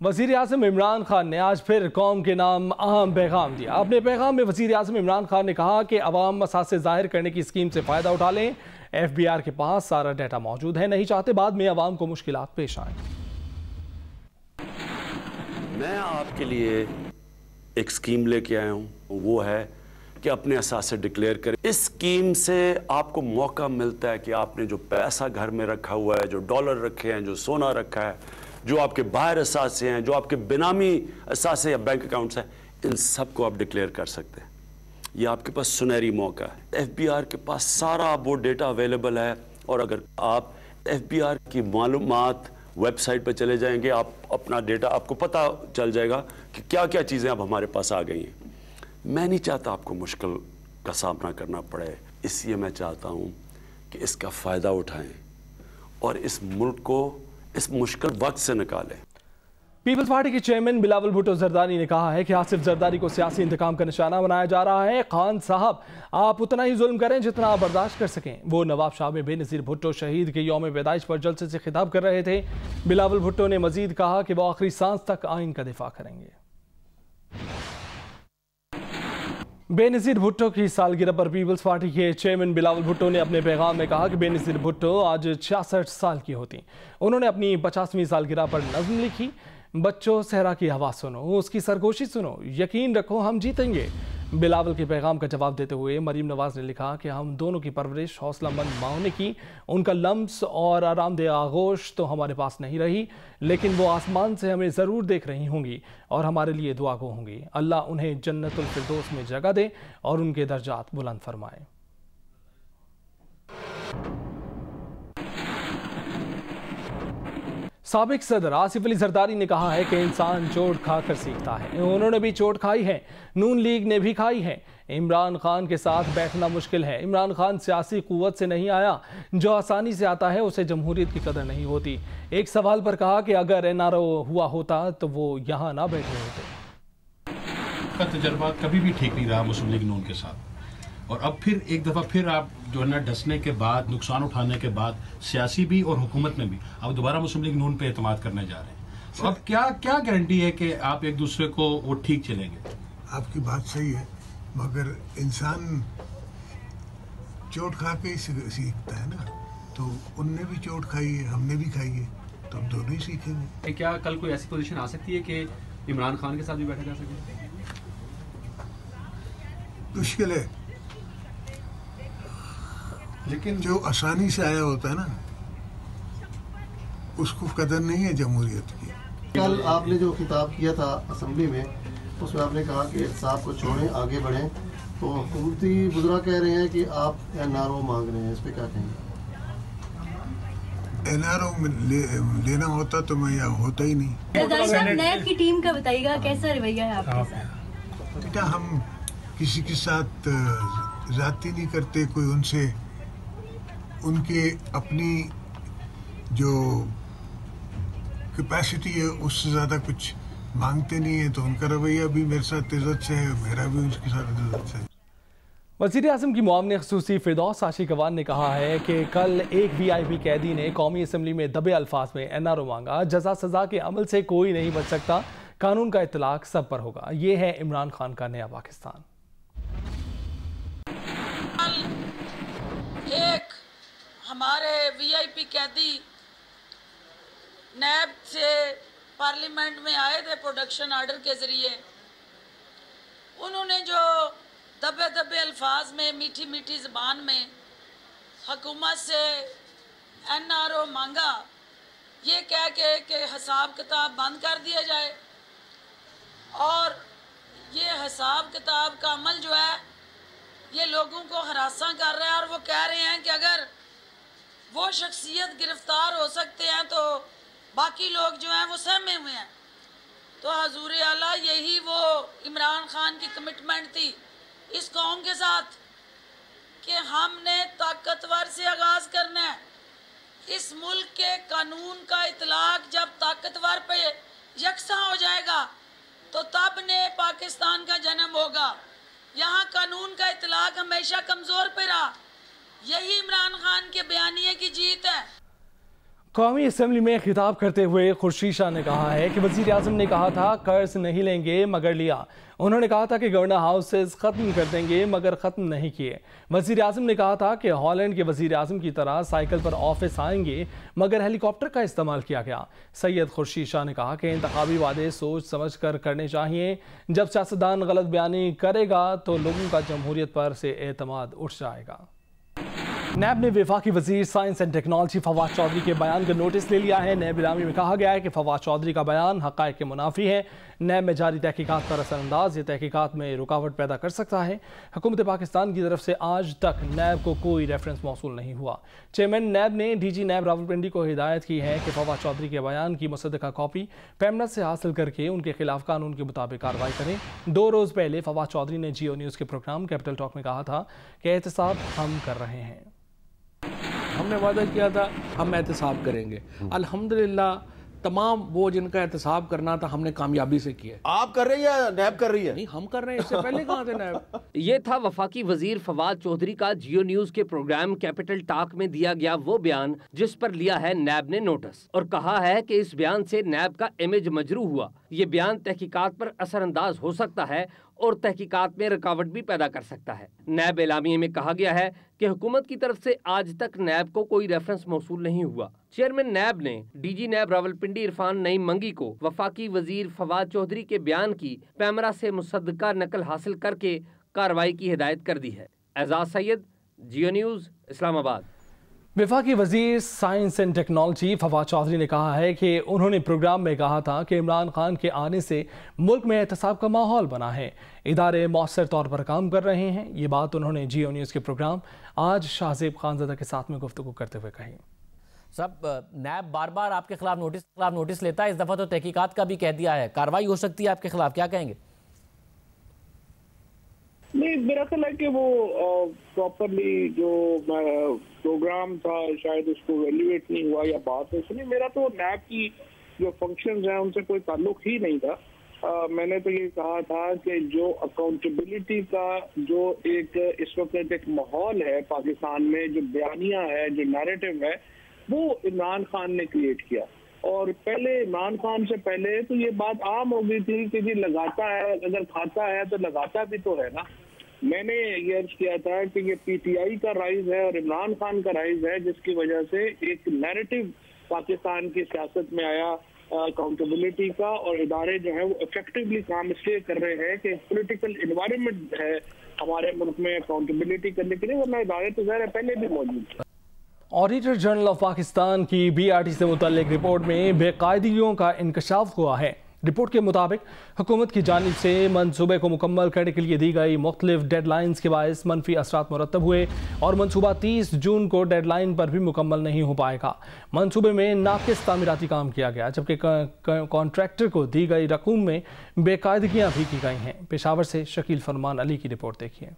وزیر اعظم عمران خان نے آج پھر قوم کے نام اہم پیغام دیا۔ اپنے پیغام میں وزیر اعظم عمران خان نے کہا کہ عوام اثاثے ظاہر کرنے کی اسکیم سے فائدہ اٹھا لیں۔ ایف بی آر کے پاس سارا ڈیٹا موجود ہے، نہیں چاہتے بعد میں عوام کو مشکلات پیش آئیں۔ میں آپ کے لیے ایک اسکیم لے کے آیا ہوں، وہ ہے کہ اپنے اثاثے ڈکلیئر کریں۔ اس اسکیم سے آپ کو موقع ملتا ہے کہ آپ نے جو پیسہ گھر میں رکھا ہوا ہے، جو ڈالر رکھے ہیں، جو سونا رکھا ہے، جو آپ کے باہر اثاثے ہیں، جو آپ کے بینامی اثاثے یا بینک اکاؤنٹس ہیں، ان سب کو آپ ڈکلیئر کر سکتے ہیں۔ یہ آپ کے پاس سنہری موقع ہے۔ ایف بی آر کے پاس سارا وہ ڈیٹا اویلیبل ہے، اور اگر آپ ایف بی آر کی معلومات ویب سائٹ پہ چلے جائیں گے، آپ اپنا ڈیٹا آپ کو پتہ چل جائے گا کہ کیا کیا چیزیں اب ہمارے پاس آ گئی ہیں۔ میں نہیں چاہتا آپ کو مشکل کا سامنا کرنا پڑے، اس لیے میں چاہتا ہوں کہ اس کا فائدہ اٹھائیں اور اس ملک کو اس مشکل وقت سے نکالیں۔ پیپلز پارٹی کے چیئرمین بلاول بھٹو زرداری نے کہا ہے کہ آصف زرداری کو سیاسی انتقام کا نشانہ بنایا جا رہا ہے۔ خان صاحب، آپ اتنا ہی ظلم کریں جتنا آپ برداشت کر سکیں۔ وہ نواب شاہ میں بے نظیر بھٹو شہید کے یوم پیدائش پر جلسے سے خطاب کر رہے تھے۔ بلاول بھٹو نے مزید کہا کہ وہ آخری سانس تک آئین کا دفاع کریں گے۔ بے نظیر بھٹو کی سالگرہ پر پیپلز پارٹی کے چیئرمین بلاول بھٹو نے اپنے پیغام میں کہا کہ بے نظیر بھٹو آج 66 سال کی ہوتی۔ انہوں نے اپنی 50ویں سالگرہ پر نظم لکھی، بچوں صحرا کی ہوا سنو، اس کی سرگوشی سنو، یقین رکھو ہم جیتیں گے۔ بلاول کے پیغام کا جواب دیتے ہوئے مریم نواز نے لکھا کہ ہم دونوں کی پرورش حوصلہ مند ماں نے کی، ان کا لمس اور آرام دہ آغوش تو ہمارے پاس نہیں رہی، لیکن وہ آسمان سے ہمیں ضرور دیکھ رہی ہوں گی اور ہمارے لیے دعا گو ہوں گی۔ اللہ انہیں جنت الفردوس میں جگہ دے اور ان کے درجات بلند فرمائے۔ سابق صدر آصف علی زرداری نے کہا ہے کہ انسان چوٹ کھا کر سیکھتا ہے۔ انہوں نے بھی چوٹ کھائی ہے، نون لیگ نے بھی کھائی ہے۔ عمران خان کے ساتھ بیٹھنا مشکل ہے۔ عمران خان سیاسی قوت سے نہیں آیا، جو آسانی سے آتا ہے اسے جمہوریت کی قدر نہیں ہوتی۔ ایک سوال پر کہا کہ اگر این آر او ہوا ہوتا تو وہ یہاں نہ بیٹھے ہوتے۔ کا تجربہ کبھی بھی ٹھیک نہیں رہا مسلم لیگ نون کے ساتھ، اور اب پھر ایک دفعہ پھر آپ جو ہے نا ڈسنے کے بعد، نقصان اٹھانے کے بعد، سیاسی بھی اور حکومت میں بھی اب دوبارہ مسلم لیگ نون پہ اعتماد کرنے جا رہے ہیں۔ تو اب کیا گارنٹی ہے کہ آپ ایک دوسرے کو وہ ٹھیک چلیں گے؟ آپ کی بات صحیح ہے، مگر انسان چوٹ کھا کے ہی سیکھتا ہے نا، تو ان نے بھی چوٹ کھائی ہے، ہم نے بھی کھائی ہے، تو ہم دونوں ہی سیکھیں گے۔ کیا کل کوئی ایسی پوزیشن آ سکتی ہے کہ عمران خان کے ساتھ بھی بیٹھا جا سکے؟ مشکل ہے، لیکن جو آسانی سے آیا ہوتا ہے نا اس کو قدر نہیں ہے جمہوریت کی۔ کل آپ نے جو خطاب کیا تھا اسمبلی میں، اس میں آپ نے کہا کہ احتساب کو چھوڑیں، آگے بڑھیں، تو حکومتی وزراء کہہ رہے ہیں کہ آپ این آر او مانگ رہے ہیں، اس پہ کیا کہیں گے؟ این آر او لینا ہوتا تو میں یہاں ہوتا ہی نہیں۔ زرداری صاحب، نیب کی ٹیم کا بتائیے گا کیسا رویہ ہے آپ کے ساتھ؟ بیٹا ہم کسی کے ساتھ زیادتی نہیں کرتے، کوئی ان سے ان کے اپنی جو کیپیسٹی ہے اس سے زیادہ کچھ مانگتے نہیں ہیں، تو ان کا رویہ بھی میرے ساتھ عزت سے ہے، میرا بھی ان کے ساتھ عزت سے ہے۔ وزیر اعظم کی معاون خصوصی فردوس عاشق وان نے کہا ہے کہ کل ایک وی آئی پی قیدی نے قومی اسمبلی میں دبے الفاظ میں این آر او مانگا۔ جزا سزا کے عمل سے کوئی نہیں بچ سکتا، قانون کا اطلاق سب پر ہوگا۔ یہ ہے عمران خان کا نیا پاکستان۔ ایک ہمارے وی آئی پی قیدی نیب سے پارلیمنٹ میں آئے تھے پروڈکشن آرڈر کے ذریعے، انہوں نے جو دبے دبے الفاظ میں، میٹھی میٹھی زبان میں حکومت سے این آر او مانگا، یہ کہہ کے کہ حساب کتاب بند کر دیا جائے، اور یہ حساب کتاب کا عمل جو ہے یہ لوگوں کو ہراساں کر رہا ہے، اور وہ کہہ رہے ہیں کہ اگر وہ شخصیت گرفتار ہو سکتے ہیں تو باقی لوگ جو ہیں وہ سہمے ہوئے ہیں۔ تو حضور اعلیٰ یہی وہ عمران خان کی کمٹمنٹ تھی اس قوم کے ساتھ کہ ہم نے طاقتور سے آغاز کرنا ہے۔ اس ملک کے قانون کا اطلاق جب طاقتور پہ یکساں ہو جائے گا تو تب نے پاکستان کا جنم ہوگا۔ یہاں قانون کا اطلاق ہمیشہ کمزور پہ رہا، یہی عمران خان کے بیانیے کی جیت ہے۔ قومی اسمبلی میں خطاب کرتے ہوئے خورشید شاہ نے کہا ہے کہ وزیر اعظم نے کہا تھا قرض نہیں لیں گے مگر لیا. انہوں نے کہا تھا کہ گورنر ہاؤسز ختم کر دیں گے مگر ختم نہیں کیے. وزیر اعظم نے کہا تھا کہ ہالینڈ کے وزیر اعظم کی طرح سائیکل پر آفس آئیں گے مگر ہیلی کاپٹر کا استعمال کیا گیا. سید خورشید شاہ نے کہا کہ انتخابی وعدے سوچ سمجھ کر کرنے چاہیے. جب سیاستدان غلط بیانی کرے گا تو لوگوں کا جمہوریت پر سے اعتماد اٹھ جائے گا. نیب نے وفاقی وزیر science and technology Fawad Chaudhry کے بیان کا نوٹس لے لیا ہے. نیب اعلامیے میں کہا گیا ہے کہ فواد چودھری کا بیان حقائق کے منافی ہے. نیب میں جاری تحقیقات پر اثر انداز یہ تحقیقات میں رکاوٹ پیدا کر سکتا ہے. حکومت پاکستان کی طرف سے آج تک نیب کو کوئی ریفرنس موصول نہیں ہوا. چیئرمین نیب نے ڈی جی نیب راولپنڈی کو ہدایت کی ہے کہ فواد چودھری کے بیان کی مصدقہ کاپی پیمنٹ سے حاصل کر کے ان کے خلاف قانون کے مطابق کارروائی کریں. 2 روز پہلے فواد چودھری نے جیو نیوز کے پروگرام کیپٹل ٹاک میں کہا تھا کہ احتساب ہم کر رہے ہیں. ہم نے وعدہ کیا تھا ہم احتساب کریں گے. الحمدللہ تمام وہ جن کا احتساب کرنا تھا ہم نے کامیابی سے کیا. آپ کر رہے ہیں یا نیب کر رہی ہے؟ نہیں ہم کر رہے ہیں, اس سے پہلے کہاں تھے نیب. یہ تھا وفاقی وزیر فواد چودھری کا جیو نیوز کے پروگرام کیپٹل ٹاک میں دیا گیا وہ بیان جس پر لیا ہے نیب نے نوٹس اور کہا ہے کہ اس بیان سے نیب کا امیج مجروح ہوا. یہ بیان تحقیقات پر اثر انداز ہو سکتا ہے اور تحقیقات میں رکاوٹ بھی پیدا کر سکتا ہے. نیب اعلامیے میں کہا گیا ہے کہ حکومت کی طرف سے آج تک نیب کو کوئی ریفرنس موصول نہیں ہوا. چیئرمین نیب نے ڈی جی نیب راولپنڈی عرفان نعیم منگی کو وفاقی وزیر فواد چودھری کے بیان کی پیمرا سے مصدقہ نقل حاصل کر کے کارروائی کی ہدایت کر دی ہے. اعزاز سید, جیو نیوز, اسلام آباد. وفاقی وزیر science and technology Fawad Chaudhry نے کہا ہے کہ انہوں نے پروگرام میں کہا تھا کہ عمران خان کے آنے سے ملک میں احتساب کا ماحول بنا ہے. ادارے مؤثر طور پر کام کر رہے ہیں. یہ بات انہوں نے جیو نیوز کے پروگرام آج شاہزیب خانزادہ کے ساتھ میں گفتگو کرتے ہوئے کہی. صاحب, نیب بار بار آپ کے خلاف نوٹس لیتا ہے, اس دفعہ تو تحقیقات کا بھی کہہ دیا ہے, کارروائی ہو سکتی ہے آپ کے خلاف, کیا کہیں گے؟ نہیں, میرا خیال ہے کہ وہ پراپرلی جو پروگرام تھا شاید اس کو ایویلویٹ نہیں ہوا یا بات ہے سنی. میرا تو نیب کی جو فنکشنز ہیں ان سے کوئی تعلق ہی نہیں تھا. میں نے تو یہ کہا تھا کہ جو اکاؤنٹیبلٹی کا جو ایک اس وقت ایک ماحول ہے پاکستان میں, جو بیانیہ ہے, جو نیریٹو ہے, وہ عمران خان نے کریٹ کیا. اور پہلے عمران خان سے پہلے تو یہ بات عام ہو گئی تھی کہ جی لگاتا ہے, اگر کھاتا ہے تو لگاتا بھی تو ہے نا. میں نے یہ عرض کیا تھا کہ یہ پی ٹی آئی کا رائز ہے اور عمران خان کا رائز ہے, جس کی وجہ سے ایک نیریٹو پاکستان کی سیاست میں آیا اکاؤنٹیبلٹی کا, اور ادارے جو ہیں وہ افیکٹولی کام اس لیے کر رہے ہیں کہ پولیٹیکل انوائرمنٹ ہے ہمارے ملک میں اکاؤنٹیبلٹی کرنے کے لیے, ورنہ ادارے تو ظاہر ہے پہلے بھی موجود تھے. آڈیٹر جنرل آف پاکستان کی بی آر ٹی سے متعلق رپورٹ میں بے قاعدگیوں کا انکشاف ہوا ہے. رپورٹ کے مطابق حکومت کی جانب سے منصوبے کو مکمل کرنے کے لیے دی گئی مختلف ڈیڈ لائنز کے باعث منفی اثرات مرتب ہوئے اور منصوبہ 30 جون کو ڈیڈ لائن پر بھی مکمل نہیں ہو پائے گا. منصوبے میں ناقص تعمیراتی کام کیا گیا جبکہ کانٹریکٹر کو دی گئی رقم میں بے قاعدگیاں بھی کی گئی ہیں. پشاور سے شکیل فرمان علی کی رپورٹ دیکھیے.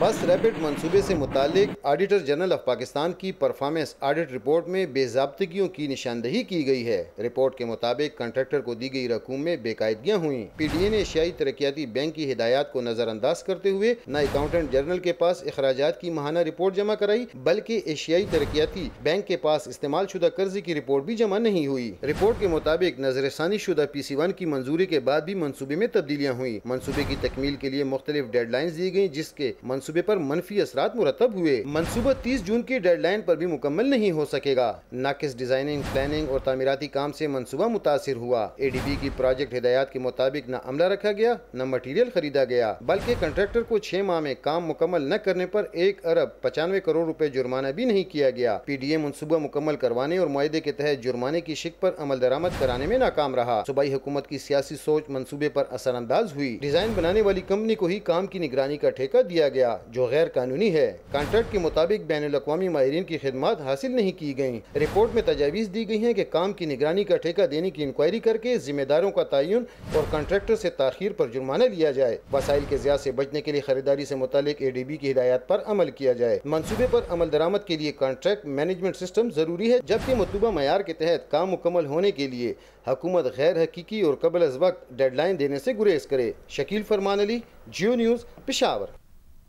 بس ریپڈ منصوبے سے متعلق آڈیٹر جنرل آف پاکستان کی پرفارمنس آڈٹ رپورٹ میں بے ضابطگیوں کی نشاندہی کی گئی ہے. رپورٹ کے مطابق کنٹریکٹر کو دی گئی رقوم میں بے قاعدگیاں ہوئیں. پی ڈی اے نے ایشیائی ترقیاتی بینک کی ہدایات کو نظر انداز کرتے ہوئے نہ اکاؤنٹنٹ جنرل کے پاس اخراجات کی ماہانہ رپورٹ جمع کرائی بلکہ ایشیائی ترقیاتی بینک کے پاس استعمال شدہ قرضے کی رپورٹ بھی جمع نہیں ہوئی. رپورٹ کے مطابق نظر ثانی شدہ پی سی 1 کی منظوری کے بعد بھی منصوبے میں تبدیلیاں ہوئیں. منصوبے کی تکمیل کے لیے مختلف ڈیڈ لائنز دی گئیں جس کے منصوبے پر منفی اثرات مرتب ہوئے. منصوبہ 30 جون کی ڈیڈ لائن پر بھی مکمل نہیں ہو سکے گا. ناقص ڈیزائننگ, پلاننگ اور تعمیراتی کام سے منصوبہ متاثر ہوا. اے ڈی بی کی پروجیکٹ ہدایات کے مطابق نہ عملہ رکھا گیا نہ مٹیریل خریدا گیا بلکہ کنٹریکٹر کو 6 ماہ میں کام مکمل نہ کرنے پر 1 ارب 95 کروڑ روپے جرمانہ بھی نہیں کیا گیا. پی ڈی اے منصوبہ مکمل کروانے اور معاہدے کے تحت جرمانے کی شک پر عمل درآمد کرانے میں ناکام رہا. صوبائی حکومت کی سیاسی سوچ منصوبے پر اثر انداز ہوئی. ڈیزائن بنانے والی کمپنی کو ہی کام کی نگرانی کا ٹھیکہ دیا گیا جو غیر قانونی ہے. کانٹریکٹ کے مطابق بین الاقوامی ماہرین کی خدمات حاصل نہیں کی گئیں. رپورٹ میں تجاویز دی گئی ہیں کہ کام کی نگرانی کا ٹھیکہ دینے کی انکوائری کر کے ذمہ داروں کا تعین اور کانٹریکٹر سے تاخیر پر جرمانہ لیا جائے. وسائل کے ضیاع سے بچنے کے لیے خریداری سے متعلق اے ڈی بی کی ہدایات پر عمل کیا جائے. منصوبے پر عمل درآمد کے لیے کانٹریکٹ مینجمنٹ سسٹم ضروری ہے جبکہ مطلوبہ معیار کے تحت کام مکمل ہونے کے لیے حکومت غیر حقیقی اور قبل از وقت ڈیڈ لائن دینے سے گریز کرے. شکیل فرمان علی, جیو نیوز, پشاور.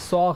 100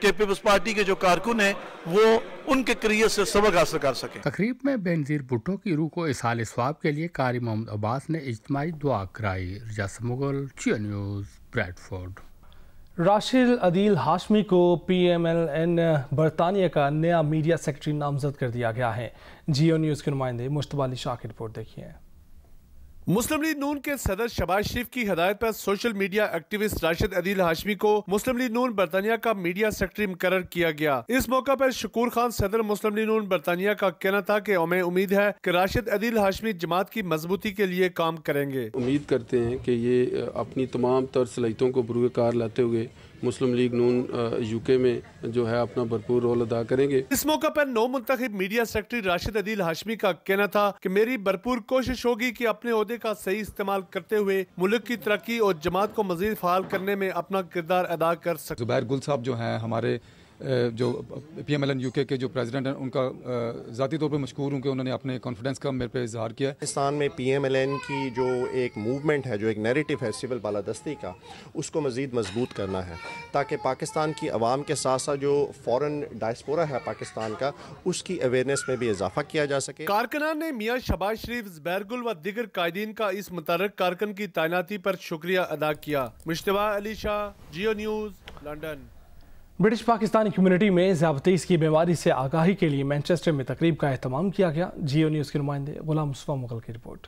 کہ پیپلز پارٹی کے جو کارکن ہیں وہ ان کے کریئر سے سبق حاصل کر سکیں. تقریب میں بینظیر بھٹو کی روح کو اصحال ثواب کے لیے قاری محمد عباس نے اجتماعی دعا کرائی. Rajas Mughal, Geo news, Bradford. Rashid Adeel Hashmi کو پی ایم ایل این برطانیہ کا نیا میڈیا سیکرٹری نامزد کر دیا گیا ہے. جیو نیوز کے نمائندے مشتبہ علی شاہ کی رپورٹ دیکھیے. مسلم لیگ نون کے صدر شہباز شریف کی ہدایت پر social media activist Rashid Adeel Hashmi کو مسلم لیگ نون برطانیہ کا میڈیا سیکرٹری مقرر کیا گیا. اس موقع پر شکور خان صدر مسلم لیگ نون برطانیہ کا کہنا تھا کہ ہمیں امید ہے کہ راشد عدیل ہاشمی جماعت کی مضبوطی کے لیے کام کریں گے. امید کرتے ہیں کہ یہ اپنی تمام تر صلاحیتوں کو بروئے کار لاتے ہوئے مسلم لیگ نون یو کے میں جو ہے اپنا بھرپور رول ادا کریں گے. اس موقع پر نو منتخب میڈیا سیکرٹری راشد عدیل ہاشمی کا کہنا تھا کہ میری بھرپور کوشش ہوگی کہ اپنے عہدے کا صحیح استعمال کرتے ہوئے ملک کی ترقی اور جماعت کو مزید فعال کرنے میں اپنا کردار ادا کر سکیں. زبیر گل صاحب جو ہیں ہمارے جو P M L N U K جو پریزیڈنٹ ہیں، ان کا ذاتی طور پہ مشکور ہوں کہ انہوں نے اپنے کانفیڈنس کا میرے پہ اظہار کیا. پاکستان میں پی ایم ایل این کی جو ایک موومنٹ ہے، جو ایک نیریٹو ہے سول بالادستی کا، اس کو مزید مضبوط کرنا ہے تاکہ پاکستان کی عوام کے ساتھ ساتھ جو فورن ڈائسپورا ہے پاکستان کا، اس کی اویئرنیس میں بھی اضافہ کیا جا سکے. کارکنان نے میاں شہباز شریف، زبیر گل و دیگر قائدین کا اس متحرک کارکن کی تعیناتی پر شکریہ ادا کیا. مشتبہ Ali Shah, Geo news, London. British Pakistani community میں ذیابیطس کی بیماری سے آگاہی کے لیے مینچسٹر میں تقریب کا اہتمام کیا گیا. جیو نیوز کے نمائندے غلام مصطفیٰ مغل کی رپورٹ.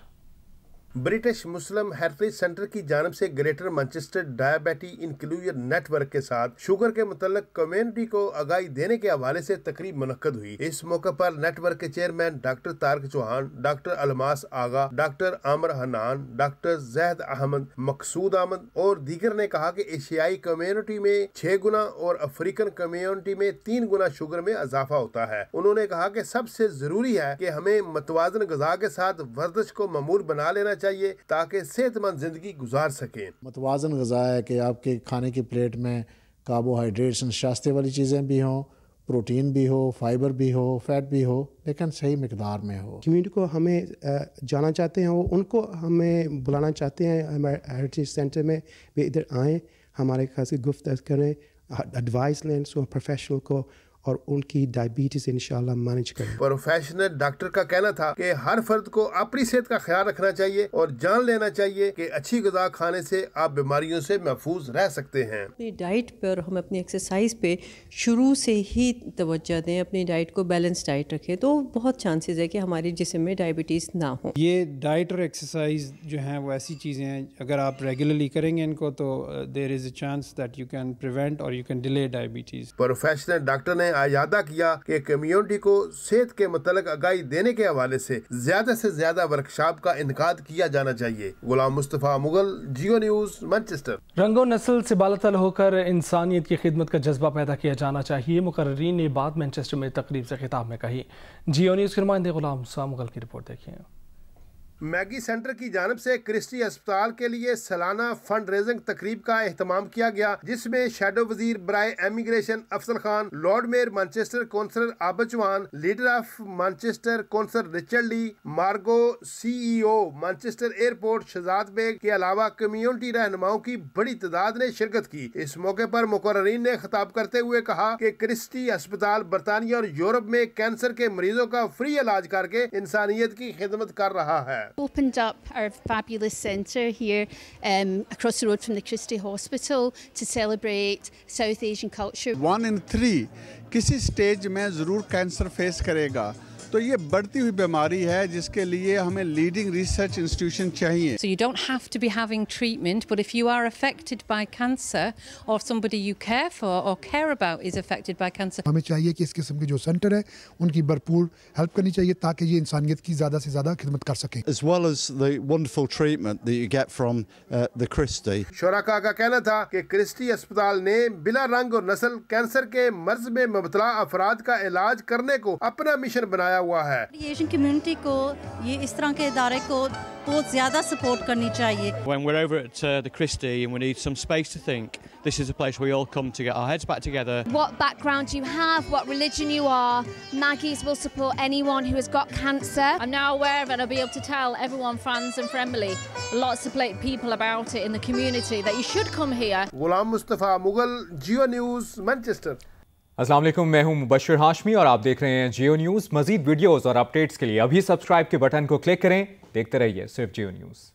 برٹش مسلم ہیریٹیج سینٹر کی جانب سے Greater Manchester diabetes inclusion network کے ساتھ شوگر کے متعلق کمیونٹی کو آگاہی دینے کے حوالے سے تقریب منعقد ہوئی. اس موقع پر نیٹ ورک کے chairman doctor Tariq Chauhan, doctor Almas Agha, doctor Aamir Hanan, doctor Zaid Ahmed, Maqsood Ahmed اور دیگر نے کہا کہ ایشیائی کمیونٹی میں 6 گنا اور افریقن کمیونٹی میں 3 گنا شوگر میں اضافہ ہوتا ہے. انہوں نے کہا کہ سب سے ضروری ہے کہ ہمیں متوازن غذا کے ساتھ ورزش کو معمول بنا لینا چاہیے تاکہ صحت مند زندگی گزار سکیں. متوازن غذا ہے کہ آپ کے کھانے کی پلیٹ میں کاربوہائیڈریٹس نشاستے والی چیزیں بھی ہوں، پروٹین بھی ہو، فائبر بھی ہو، فیٹ بھی ہو، لیکن صحیح مقدار میں ہو. کمیونٹی کو ہمیں جانا چاہتے ہیں، ان کو ہمیں بلانا چاہتے ہیں ہمارے ہیریٹیج سینٹر میں بھی ادھر آئیں، ہمارے خاص گفتگو کریں، ایڈوائس لیں سو پروفیشنل کو، اور ان کی ڈائبٹیز انشاءاللہ مینیج کریں. پروفیشنل ڈاکٹر کا کہنا تھا کہ ہر فرد کو اپنی صحت کا خیال رکھنا چاہیے اور جان لینا چاہیے کہ اچھی غذا کھانے سے آپ بیماریوں سے محفوظ رہ سکتے ہیں. اپنی ڈائٹ پر ہم اپنی ایکسرسائز پہ شروع سے ہی توجہ دیں، اپنی ڈائٹ کو بیلنس ڈائٹ رکھیں، تو بہت چانسز ہے کہ ہمارے جسم میں ڈائبٹیز نہ ہو. یہ ڈائٹ اور ایکسرسائز جو ہیں وہ ایسی چیزیں ہیں اگر آپ ریگولرلی کریں گے ان کو تو there is a chance that you can prevent اور you can delay diabetes. Professional doctor نے اعادہ کیا کہ کمیونٹی کو صحت کے متعلق آگاہی دینے کے حوالے سے زیادہ ورکشاپ کا انعقاد کیا جانا چاہیے. Ghulam Mustafa Mughal, Geo news, Manchester. رنگ و نسل سے بالاتر ہو کر انسانیت کی خدمت کا جذبہ پیدا کیا جانا چاہیے، مقررین نے بات مانچسٹر میں تقریب سے خطاب میں کہی. جیو نیوز کے نمائندے غلام مصطفیٰ مغل کی رپورٹ دیکھیں. میگی سینٹر کی جانب سے کرسٹی ہسپتال کے لیے سالانہ فنڈ ریزنگ تقریب کا اہتمام کیا گیا، جس میں شیڈو وزیر برائے immigration Afzal Khan, lord mayor Manchester councillor Abid Chohan, leader of Manchester councillor Richard Lee, مارگو C E O Manchester airport Shahzad Baig کے علاوہ کمیونٹی رہنماؤں کی بڑی تعداد نے شرکت کی. اس موقع پر مقررین نے خطاب کرتے ہوئے کہا کہ کرسٹی ہسپتال برطانیہ اور یورپ میں کینسر کے مریضوں کا فری علاج کر کے انسانیت کی خدمت کر رہا ہے. Opened up our fabulous centre here across the road from the Christie Hospital to celebrate South Asian culture. 1 in 3 کسی سٹیج میں ضرور کینسر فیس کرے گا، تو یہ بڑھتی ہوئی بیماری ہے جس کے لیے ہمیں لیڈنگ ریسرچ انسٹیٹیوشن چاہیے. So you don't have to be having treatment, but if you are affected by cancer or somebody you care for or care about is affected by cancer. ہمیں چاہیے کہ اس قسم کے جو سینٹر ہے ان کی بھرپور ہیلپ کرنی چاہیے تاکہ یہ انسانیت کی زیادہ سے زیادہ خدمت کر سکیں. As well as the wonderful treatment that you get from the Christie. شرکاء کا کہنا تھا کہ کرسٹی ہسپتال نے بلا رنگ اور نسل کینسر کے مرض میں مبتلا افراد کا علاج کرنے کو اپنا مشن بنایا ہوا ہے. ایشین کمیونٹی کو یہ اس طرح کے ادارے کو بہت زیادہ سپورٹ کرنی چاہیے. When we're over at the Christie and we need some space to think, this is a place where we all come to get our heads back together. What background you have, what religion you are, Maggie's will support anyone who has got cancer. I'm now aware of it and I'll be able to tell everyone, fans and friendly, lots of people about it in the community that you should come here. Ghulam Mustafa Mughal, Geo news, Manchester. السلام علیکم، میں ہوں مبشر ہاشمی اور آپ دیکھ رہے ہیں Jio news. مزید ویڈیوز اور اپڈیٹس کے لیے ابھی سبسکرائب کے بٹن کو کلک کریں، دیکھتے رہیے صرف جیو نیوز۔